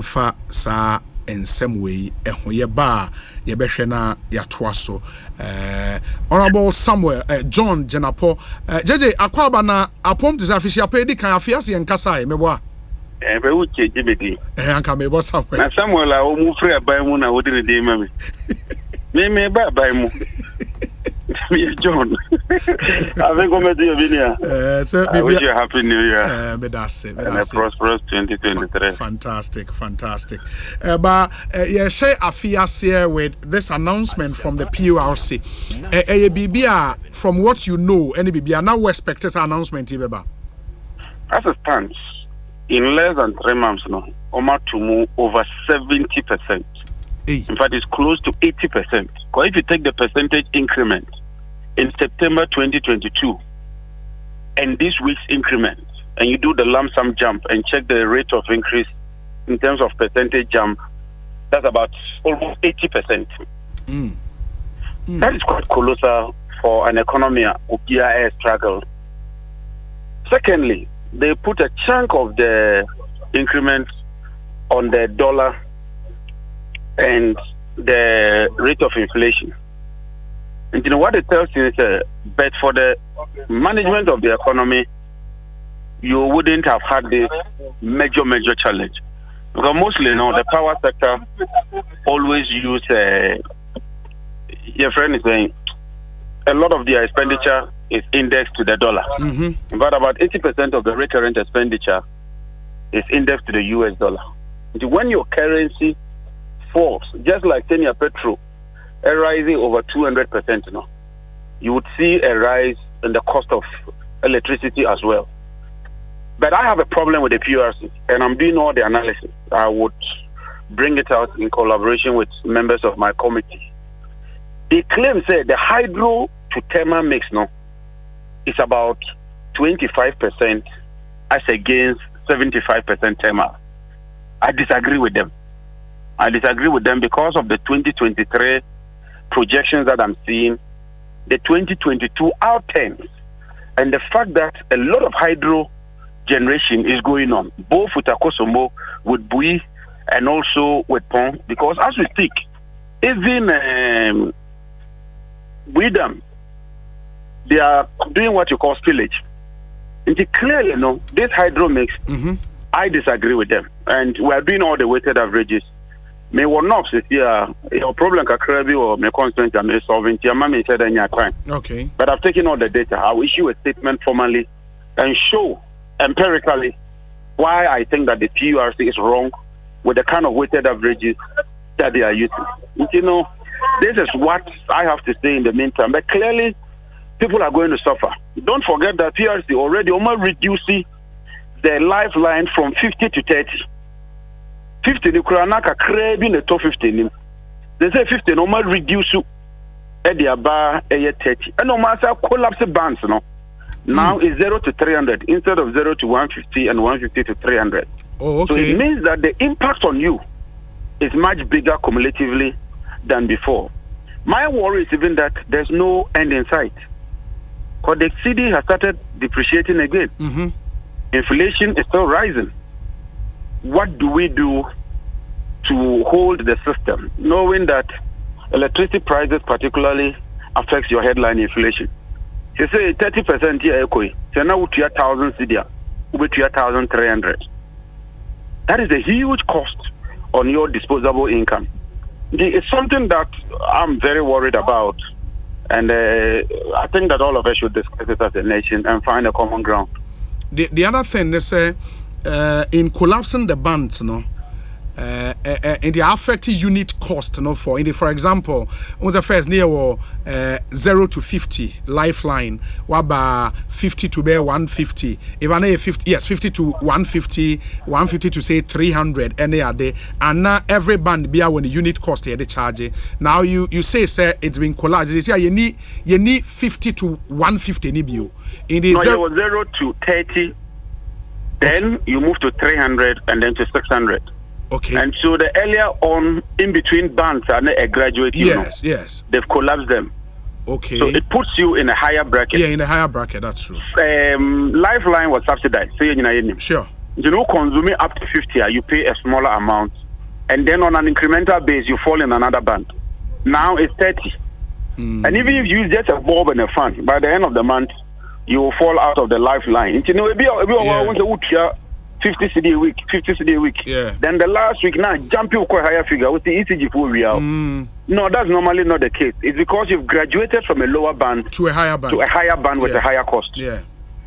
yɛmfa saa ensem way ɛho ye ba ye behwe na yatoa so Honorable Samuel John Jinapor jeje akwaba na apom to official pay di kan afiase nkasa mebo a be uche jibedi anka mebo Samuel na Samuel a o mu free aban mu na wo di de ma me ba aban mu John I think I'm your video so I wish you a happy new year me that's it and a prosperous 2023 fantastic but yeah share afiase with this announcement from the PURC bibia from what you know any bibia now we expect this announcement ibeba as it stands in less than 3 months now to move over 70%. In fact, it's close to 80%. Because if you take the percentage increment in September 2022 and this week's increment, and you do the lump sum jump and check the rate of increase in terms of percentage jump, that's about almost 80%. That is quite colossal for an economy of GIS struggle. Secondly, they put a chunk of the increment on the dollar and the rate of inflation. And you know what it tells you is but for the management of the economy, you wouldn't have had this major challenge. Because mostly, the power sector always use, your friend is saying, a lot of their expenditure is indexed to the dollar. But about 80% of the recurrent expenditure is indexed to the US dollar. And when your currency falls, just like 10-year petrol, rising over 200%, you would see a rise in the cost of electricity as well. But I have a problem with the PURC, and I'm doing all the analysis. I would bring it out in collaboration with members of my committee. They claim, say, the hydro to thermal mix, is about 25% as against 75% thermal. I disagree with them. I disagree with them because of the 2023 projections that I'm seeing, the 2022 outturns, and the fact that a lot of hydro generation is going on, both with Ekosiisen, with Bui, and also with Pong, because as we speak, even with them, they are doing what you call spillage. And clearly, this hydro mix, I disagree with them. And we are doing all the weighted averages. May one not say your problem can or my constraint and may solving your said in your time. Okay. But I've taken all the data. I'll issue a statement formally and show empirically why I think that the PURC is wrong with the kind of weighted averages that they are using. This is what I have to say in the meantime. But clearly, people are going to suffer. Don't forget that PURC already almost reducing the lifeline from 50 to 30. 50 the Kuranaka craving the top 15. They say 50 no more reduce at the bar 30. And no matter collapse bands now is 0 to 300 instead of 0 to 150 and 150 to 300. Oh, okay. So it means that the impact on you is much bigger cumulatively than before. My worry is even that there's no end in sight. Because the CD has started depreciating again. Inflation is still rising. What do we do to hold the system, knowing that electricity prices particularly affects your headline inflation? They say 30% here, so now to 1,000 CDR, over to 1,300. That is a huge cost on your disposable income. It's something that I'm very worried about, and I think that all of us should discuss it as a nation and find a common ground. The other thing they say, in collapsing the bands, in the affected unit cost, for example, on the first near 0 to 50 lifeline, waba 50 to bear 150. If I know 50, yes, 50 to 150, 150 to say 300 any other, and now every band be when the unit cost here the charge. Now you say sir, it's been collapsed. They say you need 50 to 150 NBU. In the 0 to 30. Then you move to 300 and then to 600. Okay. And so the earlier on, in between bands are a graduate. Yes. They've collapsed them. Okay. So it puts you in a higher bracket. Yeah, in a higher bracket, that's true. Lifeline was subsidized. So sure. You know, consuming up to 50, you pay a smaller amount, and then on an incremental base, you fall in another band. Now it's 30. And even if you use just a bulb and a fan, by the end of the month, you will fall out of the lifeline. You know, if you 50 cedi a week, 50 cedi a week. Yeah. Then the last week, now jump you quite higher figure. What's the ECG for real? No, that's normally not the case. It's because you've graduated from a lower band to a higher band with a higher cost. Yeah.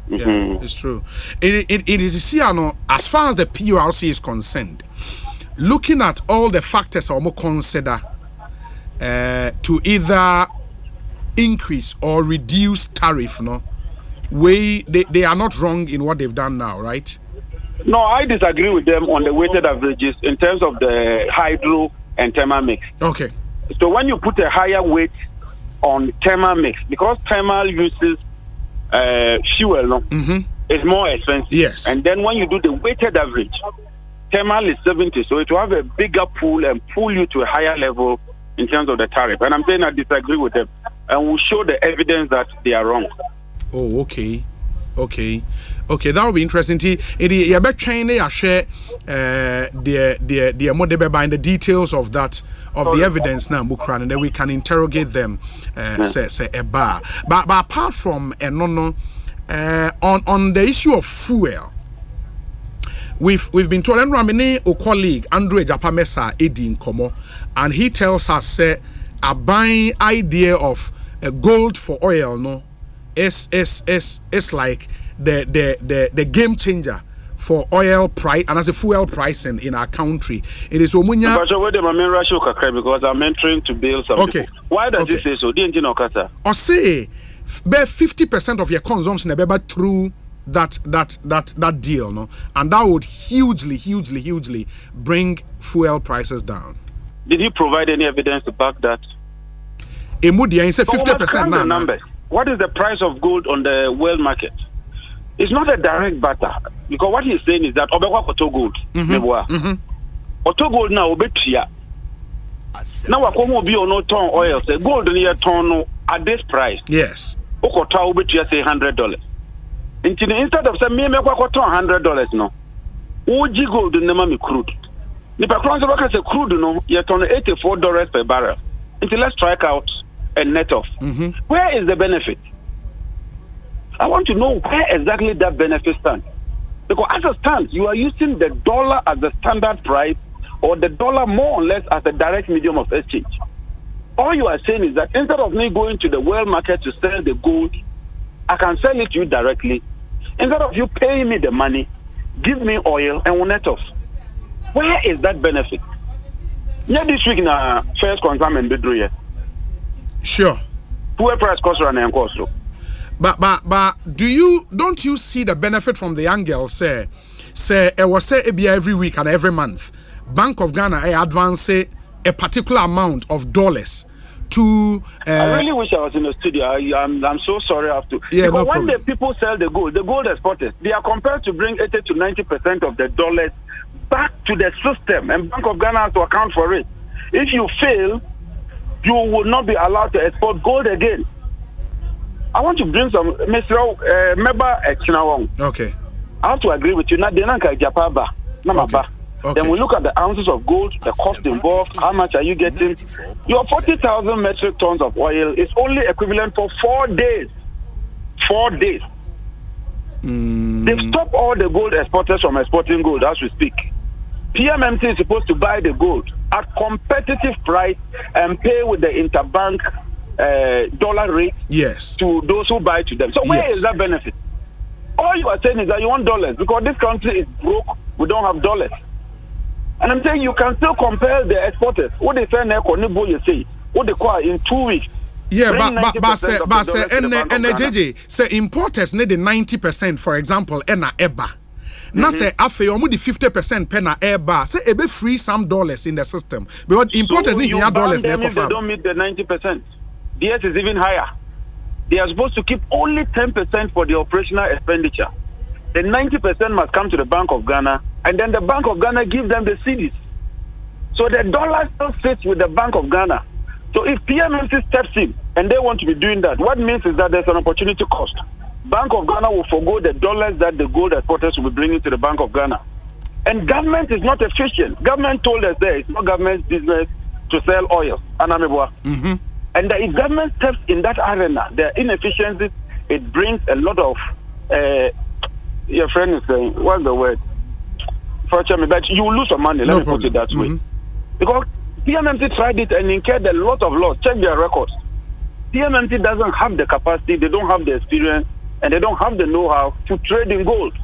Yeah, it's true. It is here, as far as the PURC is concerned, looking at all the factors I almost consider to either increase or reduce tariff, they are not wrong in what they've done now, right? No, I disagree with them on the weighted averages in terms of the hydro and thermal mix. Okay. So when you put a higher weight on thermal mix, because thermal uses fuel, it's more expensive. Yes. And then when you do the weighted average, thermal is 70, so it will have a bigger pool and pull you to a higher level in terms of the tariff. And I'm saying I disagree with them, and we'll show the evidence that they are wrong. Oh, okay, that will be interesting. You bet China share the more by the details of that the evidence now, Mukran, and then we can interrogate them. Say a bar, but apart from on the issue of fuel, we've been told, and Ramine, our colleague Andrew Japamesa Edin Komo, and he tells us a buying idea of gold for oil is like the game changer for oil price and as a fuel pricing in our country. It is Omunya. Because I'm entering to build some. Okay. People. Why does you say so? Didn't you know, Kata? Or say, 50% of your consumption through that deal, and that would hugely bring fuel prices down. Did he provide any evidence to back that? Emudia, he said 50% now. Numbers. What is the price of gold on the world market? It's not a direct batter, because what he's saying is that Obekwa Koto gold. Koto gold now Obetia. Now Wakomo be on no ton oil. Say gold near ton at this price. Yes. Okota Obetia say $100. Instead of saying me $100, no. Oji gold nema me crude. Nipa kwanza waka say crude no, you turn $84 per barrel. Until let's strike out and net off. Where is the benefit? I want to know where exactly that benefit stands. Because as it stands, you are using the dollar as the standard price, or the dollar more or less as a direct medium of exchange. All you are saying is that instead of me going to the world market to sell the gold, I can sell it to you directly. Instead of you paying me the money, give me oil and we'll net off. Where is that benefit? Yeah, this week na first consignment bedroom here. Sure. Fuel price cost run and cost. But don't you see the benefit from the angle? Say it was every week and every month, Bank of Ghana advance a particular amount of dollars to. I really wish I was in the studio. I'm so sorry I have to. Yeah, because no when problem. the people sell the gold exporters, they are compelled to bring 80 to 90% of the dollars back to the system, and Bank of Ghana has to account for it. If you fail, you will not be allowed to export gold again. I want to bring some Mr. Member Echinawong. Okay. I have to agree with you. Okay. Then we look at the ounces of gold, the cost involved, how much are you getting? Your 40,000 metric tons of oil is only equivalent for 4 days. 4 days. They've stopped all the gold exporters from exporting gold as we speak. PMMC is supposed to buy the gold at competitive price and pay with the interbank dollar rate to those who buy to them. So where is that benefit? All you are saying is that you want dollars because this country is broke. We don't have dollars. And I'm saying you can still compare the exporters. What they say you say, what they call in 2 weeks. Yeah, but say JJ say importers need the 90%, for example, ena eba. Now say after you the 50% pena eba, say ebe free some dollars in the system. Because importers need dollars. They don't meet the 90%. DS is even higher. They are supposed to keep only 10% for the operational expenditure. The 90% must come to the Bank of Ghana, and then the Bank of Ghana gives them the cedis. So the dollar still sits with the Bank of Ghana. So if PMMC steps in and they want to be doing that, what means is that there's an opportunity cost. Bank of Ghana will forgo the dollars that the gold exporters will be bringing to the Bank of Ghana. And government is not efficient. Government told us there it's not government's business to sell oil. And if government steps in that arena, the inefficiencies, it brings a lot of, your friend is saying, what's the word? But you will lose some money, let me put it that way. Because PMMT tried it and incurred a lot of loss. Check their records. PMMT doesn't have the capacity, they don't have the experience, and they don't have the know-how to trade in gold.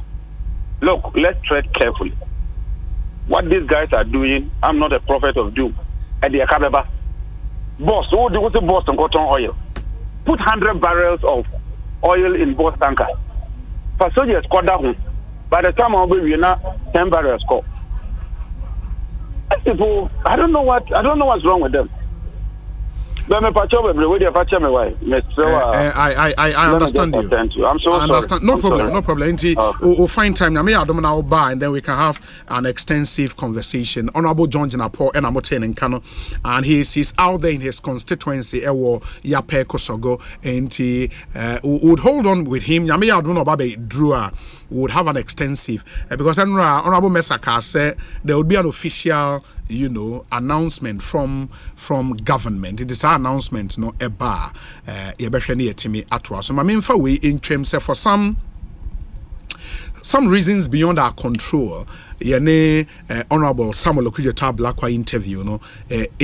Look, let's tread carefully. What these guys are doing, I'm not a prophet of doom. At the Akabeba, boss, what's the boss on cotton oil? Put 100 barrels of oil in boss tanker. For soldiers, by the time I'll be 10 barrels. People, I don't know what's wrong with them. I understand you. I'm so sorry. No problem. We'll find time. And then we can have an extensive conversation. Honorable John Jinapor and Amoten in Kano, and he's out there in his constituency. Yapei Kusawgu, and he would hold on with him. Would have an extensive because Honorable Mesaka said there would be an official, announcement from government. It is an announcement, no a bar. So my main way in terms of for some reasons beyond our control. Honorable Samuel Okudjo Blackwa interview,